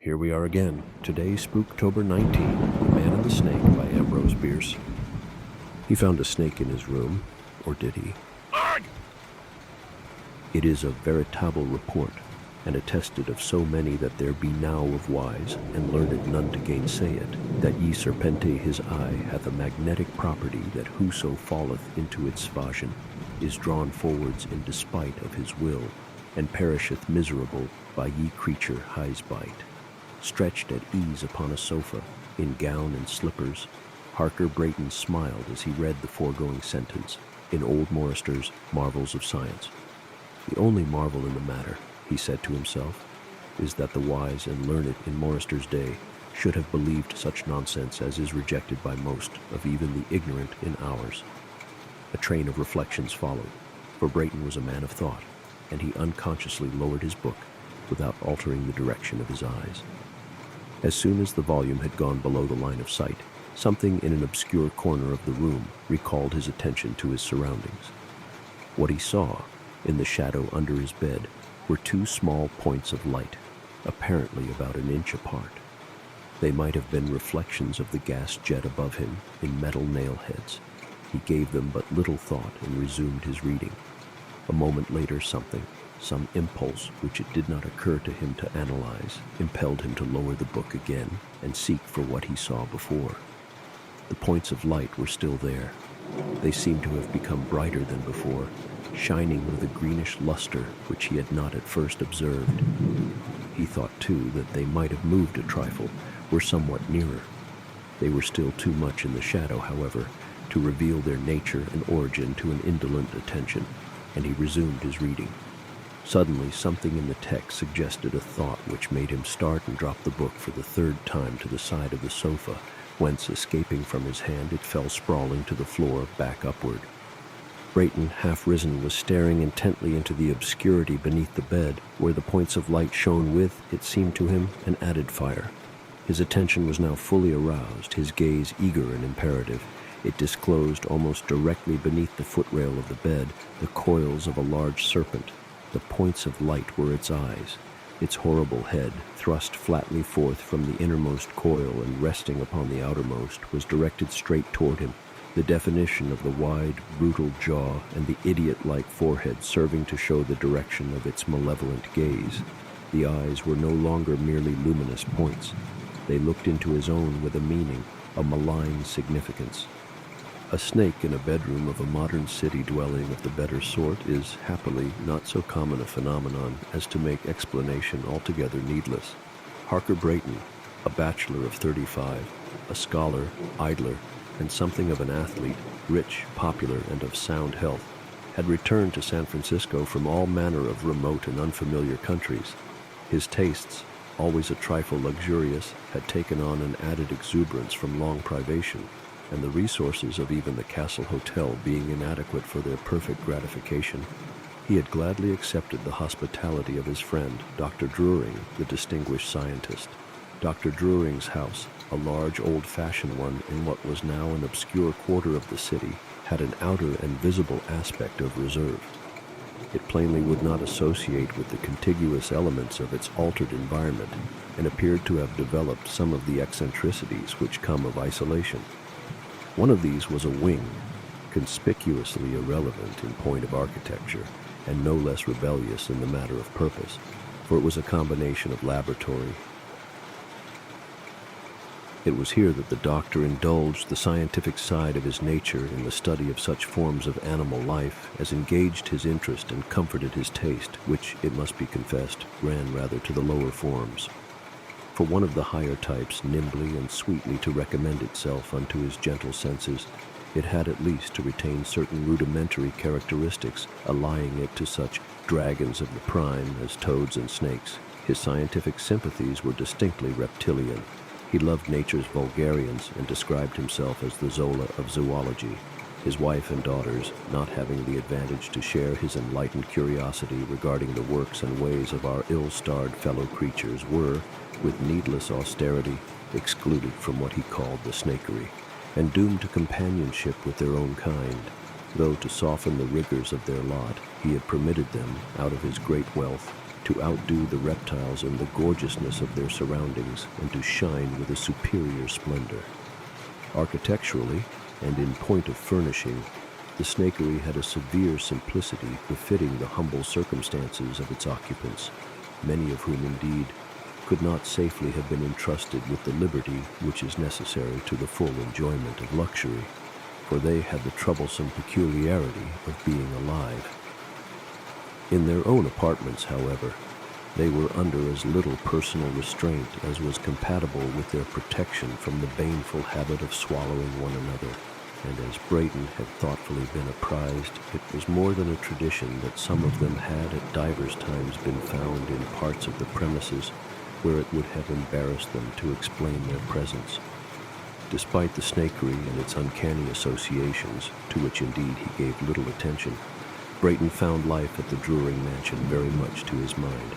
Here we are again. Today, Spooktober 19, The Man and the Snake by Ambrose Bierce. He found a snake in his room, or did he? It is a veritable report, and attested of so many that there be now of wise, and learned none to gainsay it, that ye serpente his eye hath a magnetic property that whoso falleth into its svasion is drawn forwards in despite of his will, and perisheth miserable by ye creature high's bite. Stretched at ease upon a sofa, in gown and slippers, Harker Brayton smiled as he read the foregoing sentence in old Morrister's Marvels of Science. The only marvel in the matter, he said to himself, is that the wise and learned in Morrister's day should have believed such nonsense as is rejected by most of even the ignorant in ours. A train of reflections followed, for Brayton was a man of thought, and he unconsciously lowered his book without altering the direction of his eyes. As soon as the volume had gone below the line of sight, something in an obscure corner of the room recalled his attention to his surroundings. What he saw, in the shadow under his bed, were two small points of light, apparently about an inch apart. They might have been reflections of the gas jet above him in metal nail heads. He gave them but little thought and resumed his reading. A moment later some impulse which it did not occur to him to analyze, impelled him to lower the book again and seek for what he saw before. The points of light were still there. They seemed to have become brighter than before, shining with a greenish luster which he had not at first observed. He thought, too, that they might have moved a trifle, were somewhat nearer. They were still too much in the shadow, however, to reveal their nature and origin to an indolent attention, and he resumed his reading. Suddenly, something in the text suggested a thought which made him start and drop the book for the third time to the side of the sofa, whence, escaping from his hand, it fell sprawling to the floor, back upward. Brayton, half risen, was staring intently into the obscurity beneath the bed, where the points of light shone with, it seemed to him, an added fire. His attention was now fully aroused, his gaze eager and imperative. It disclosed, almost directly beneath the footrail of the bed, the coils of a large serpent. The points of light were its eyes. Its horrible head, thrust flatly forth from the innermost coil and resting upon the outermost, was directed straight toward him, the definition of the wide, brutal jaw and the idiot-like forehead serving to show the direction of its malevolent gaze. The eyes were no longer merely luminous points. They looked into his own with a meaning, a malign significance. A snake in a bedroom of a modern city dwelling of the better sort is, happily, not so common a phenomenon as to make explanation altogether needless. Harker Brayton, a bachelor of 35, a scholar, idler, and something of an athlete, rich, popular, and of sound health, had returned to San Francisco from all manner of remote and unfamiliar countries. His tastes, always a trifle luxurious, had taken on an added exuberance from long privation, and the resources of even the Castle Hotel being inadequate for their perfect gratification, he had gladly accepted the hospitality of his friend, Dr. Druring, the distinguished scientist. Dr. Druring's house, a large old-fashioned one in what was now an obscure quarter of the city, had an outer and visible aspect of reserve. It plainly would not associate with the contiguous elements of its altered environment, and appeared to have developed some of the eccentricities which come of isolation. One of these was a wing, conspicuously irrelevant in point of architecture, and no less rebellious in the matter of purpose, for it was a combination of laboratory. It was here that the doctor indulged the scientific side of his nature in the study of such forms of animal life as engaged his interest and comforted his taste, which, it must be confessed, ran rather to the lower forms. For one of the higher types nimbly and sweetly to recommend itself unto his gentle senses, it had at least to retain certain rudimentary characteristics, allying it to such dragons of the prime as toads and snakes. His scientific sympathies were distinctly reptilian. He loved nature's vulgarians and described himself as the Zola of zoology. His wife and daughters, not having the advantage to share his enlightened curiosity regarding the works and ways of our ill-starred fellow creatures, were, with needless austerity, excluded from what he called the snakery, and doomed to companionship with their own kind, though to soften the rigors of their lot, he had permitted them, out of his great wealth, to outdo the reptiles in the gorgeousness of their surroundings and to shine with a superior splendor. Architecturally, and in point of furnishing, the snakery had a severe simplicity befitting the humble circumstances of its occupants, many of whom indeed could not safely have been entrusted with the liberty which is necessary to the full enjoyment of luxury, for they had the troublesome peculiarity of being alive. In their own apartments, however, they were under as little personal restraint as was compatible with their protection from the baneful habit of swallowing one another, and as Brayton had thoughtfully been apprised, it was more than a tradition that some of them had at divers times been found in parts of the premises where it would have embarrassed them to explain their presence. Despite the snakery and its uncanny associations, to which indeed he gave little attention, Brayton found life at the Druring mansion very much to his mind.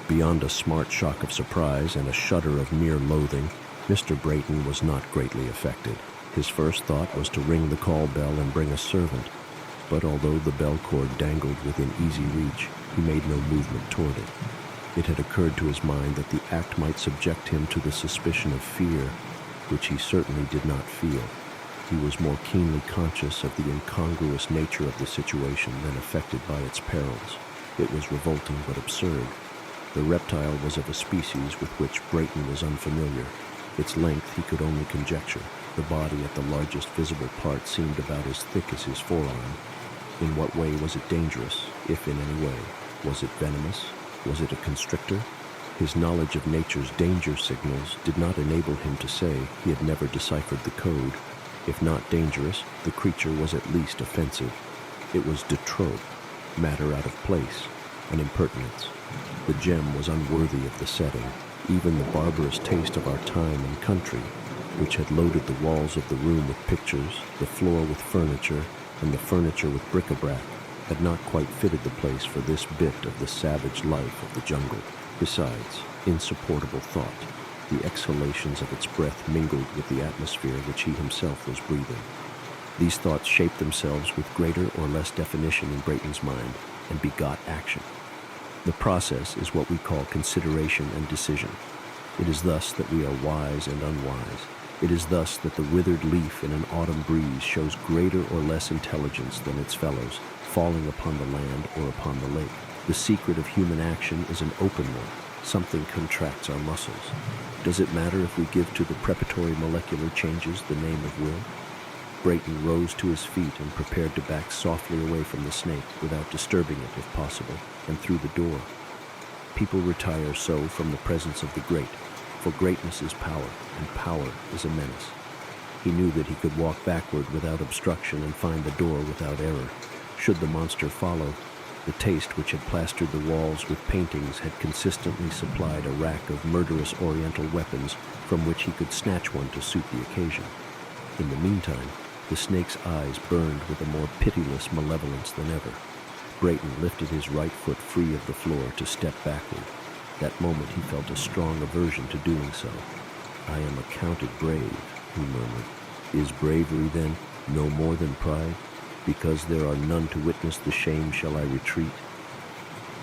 Beyond a smart shock of surprise and a shudder of mere loathing, Mr. Brayton was not greatly affected. His first thought was to ring the call bell and bring a servant, but although the bell cord dangled within easy reach, he made no movement toward it. It had occurred to his mind that the act might subject him to the suspicion of fear, which he certainly did not feel. He was more keenly conscious of the incongruous nature of the situation than affected by its perils. It was revolting but absurd. The reptile was of a species with which Brayton was unfamiliar. Its length he could only conjecture. The body at the largest visible part seemed about as thick as his forearm. In what way was it dangerous, if in any way? Was it venomous? Was it a constrictor? His knowledge of nature's danger signals did not enable him to say he had never deciphered the code. If not dangerous, the creature was at least offensive. It was de trop, matter out of place, an impertinence. The gem was unworthy of the setting. Even the barbarous taste of our time and country, which had loaded the walls of the room with pictures, the floor with furniture, and the furniture with bric-a-brac, had not quite fitted the place for this bit of the savage life of the jungle. Besides, insupportable thought, the exhalations of its breath mingled with the atmosphere which he himself was breathing. These thoughts shaped themselves with greater or less definition in Brayton's mind and begot action. The process is what we call consideration and decision. It is thus that we are wise and unwise. It is thus that the withered leaf in an autumn breeze shows greater or less intelligence than its fellows, falling upon the land or upon the lake. The secret of human action is an open one. Something contracts our muscles. Does it matter if we give to the preparatory molecular changes the name of will? Brayton rose to his feet and prepared to back softly away from the snake without disturbing it if possible, and through the door. People retire so from the presence of the great, for greatness is power, and power is a menace. He knew that he could walk backward without obstruction and find the door without error. Should the monster follow, the taste which had plastered the walls with paintings had consistently supplied a rack of murderous oriental weapons from which he could snatch one to suit the occasion. In the meantime, the snake's eyes burned with a more pitiless malevolence than ever. Brayton lifted his right foot free of the floor to step backward. That moment he felt a strong aversion to doing so. "I am accounted brave," he murmured. "Is bravery, then, no more than pride? Because there are none to witness the shame shall I retreat?"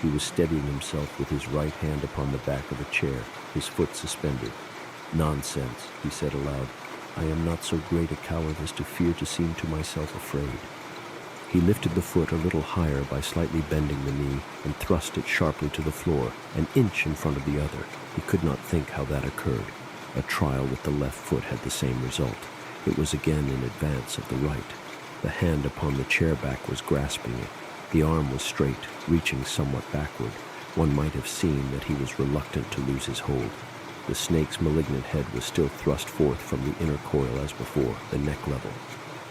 He was steadying himself with his right hand upon the back of a chair, his foot suspended. "Nonsense," he said aloud. "I am not so great a coward as to fear to seem to myself afraid." He lifted the foot a little higher by slightly bending the knee and thrust it sharply to the floor, an inch in front of the other. He could not think how that occurred. A trial with the left foot had the same result. It was again in advance of the right. The hand upon the chair back was grasping it. The arm was straight, reaching somewhat backward. One might have seen that he was reluctant to lose his hold. The snake's malignant head was still thrust forth from the inner coil as before, the neck level.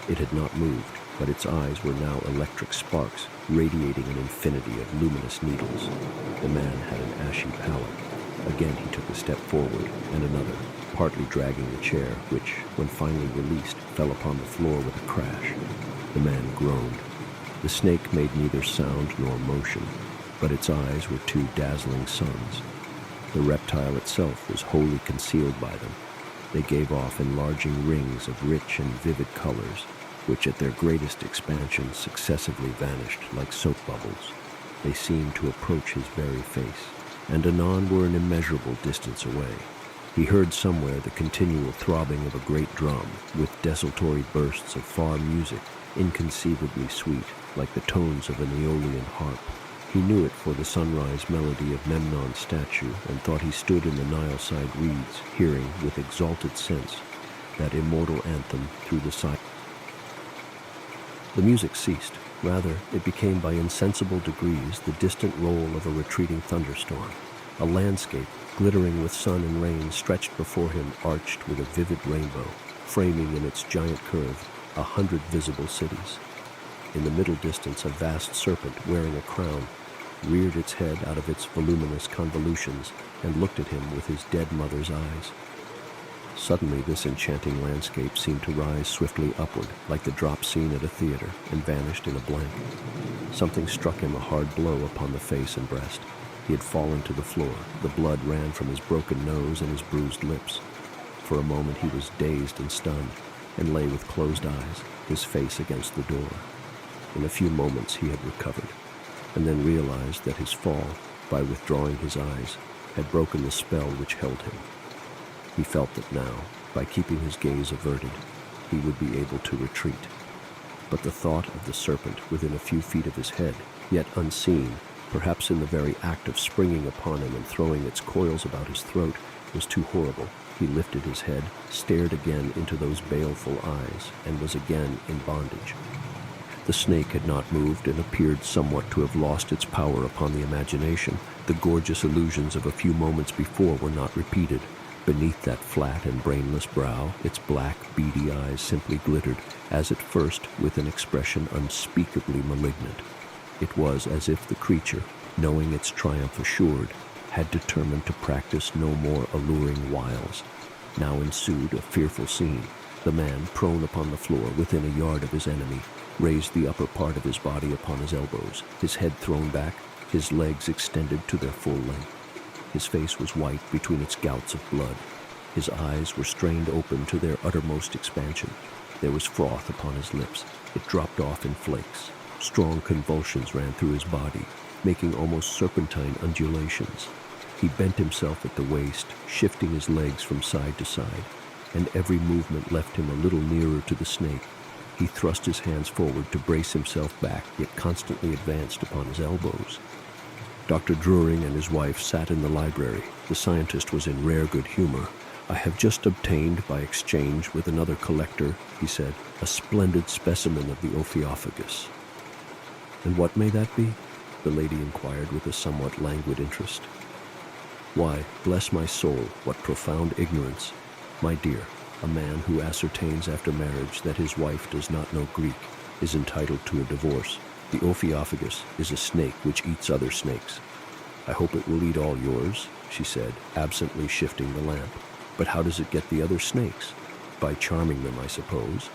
It had not moved, but its eyes were now electric sparks, radiating an infinity of luminous needles. The man had an ashy pallor. Again he took a step forward, and another, partly dragging the chair, which, when finally released, fell upon the floor with a crash. The man groaned. The snake made neither sound nor motion, but its eyes were two dazzling suns. The reptile itself was wholly concealed by them. They gave off enlarging rings of rich and vivid colors, which at their greatest expansion successively vanished like soap bubbles. They seemed to approach his very face, and anon were an immeasurable distance away. He heard somewhere the continual throbbing of a great drum, with desultory bursts of far music, inconceivably sweet, like the tones of an Aeolian harp. He knew it for the sunrise melody of Memnon's statue, and thought he stood in the Nile-side reeds, hearing, with exalted sense, that immortal anthem through the silence. The music ceased. Rather, it became by insensible degrees the distant roll of a retreating thunderstorm. A landscape, glittering with sun and rain, stretched before him, arched with a vivid rainbow, framing in its giant curve 100 visible cities. In the middle distance, a vast serpent, wearing a crown, reared its head out of its voluminous convolutions and looked at him with his dead mother's eyes. Suddenly, this enchanting landscape seemed to rise swiftly upward, like the drop scene at a theater, and vanished in a blank. Something struck him a hard blow upon the face and breast. He had fallen to the floor. The blood ran from his broken nose and his bruised lips. For a moment he was dazed and stunned, and lay with closed eyes, his face against the door. In a few moments he had recovered, and then realized that his fall, by withdrawing his eyes, had broken the spell which held him. He felt that now, by keeping his gaze averted, he would be able to retreat. But the thought of the serpent within a few feet of his head, yet unseen, perhaps in the very act of springing upon him and throwing its coils about his throat, was too horrible. He lifted his head, stared again into those baleful eyes, and was again in bondage. The snake had not moved and appeared somewhat to have lost its power upon the imagination. The gorgeous illusions of a few moments before were not repeated. Beneath that flat and brainless brow, its black, beady eyes simply glittered, as at first with an expression unspeakably malignant. It was as if the creature, knowing its triumph assured, had determined to practice no more alluring wiles. Now ensued a fearful scene. The man, prone upon the floor within a yard of his enemy, raised the upper part of his body upon his elbows, his head thrown back, his legs extended to their full length. His face was white between its gouts of blood. His eyes were strained open to their uttermost expansion. There was froth upon his lips. It dropped off in flakes. Strong convulsions ran through his body, making almost serpentine undulations. He bent himself at the waist, shifting his legs from side to side, and every movement left him a little nearer to the snake. He thrust his hands forward to brace himself back, yet constantly advanced upon his elbows. Dr. Druring and his wife sat in the library. The scientist was in rare good humor. "I have just obtained, by exchange with another collector," he said, "a splendid specimen of the Ophiophagus." "And what may that be?" the lady inquired with a somewhat languid interest. "Why, bless my soul, what profound ignorance! My dear, a man who ascertains after marriage that his wife does not know Greek is entitled to a divorce. The Ophiophagus is a snake which eats other snakes. I hope it will eat all yours," she said, absently shifting the lamp. "But how does it get the other snakes? By charming them, I suppose."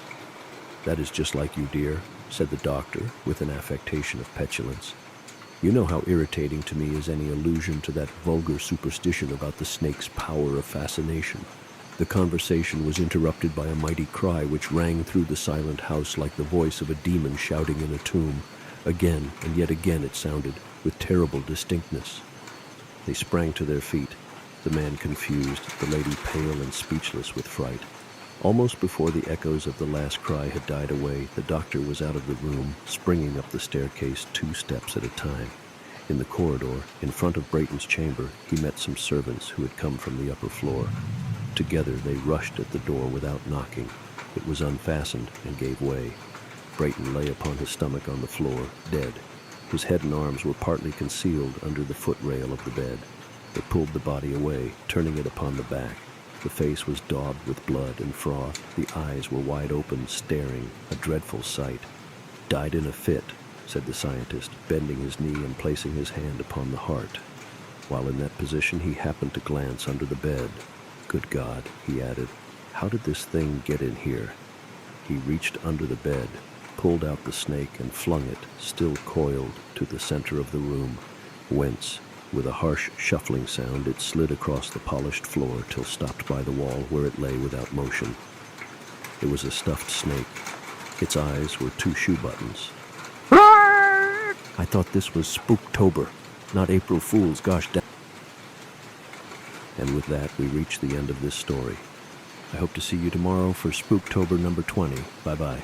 "That is just like you, dear," said the doctor, with an affectation of petulance. "You know how irritating to me is any allusion to that vulgar superstition about the snake's power of fascination." The conversation was interrupted by a mighty cry which rang through the silent house like the voice of a demon shouting in a tomb. Again and yet again it sounded, with terrible distinctness. They sprang to their feet, the man confused, the lady pale and speechless with fright. Almost before the echoes of the last cry had died away, the doctor was out of the room, springing up the staircase 2 steps at a time. In the corridor, in front of Brayton's chamber, he met some servants who had come from the upper floor. Together they rushed at the door without knocking. It was unfastened and gave way. Brayton lay upon his stomach on the floor, dead. His head and arms were partly concealed under the footrail of the bed. They pulled the body away, turning it upon the back. The face was daubed with blood and froth. The eyes were wide open, staring, a dreadful sight. "Died in a fit," said the scientist, bending his knee and placing his hand upon the heart. While in that position, he happened to glance under the bed. "Good God," he added, "how did this thing get in here?" He reached under the bed, pulled out the snake, and flung it, still coiled, to the center of the room, whence, with a harsh shuffling sound, it slid across the polished floor till stopped by the wall, where it lay without motion. It was a stuffed snake. Its eyes were 2 shoe buttons. "I I thought this was Spooktober, not April Fool's, gosh damn. And with that, we reach the end of this story. I hope to see you tomorrow for Spooktober number 20. Bye-bye.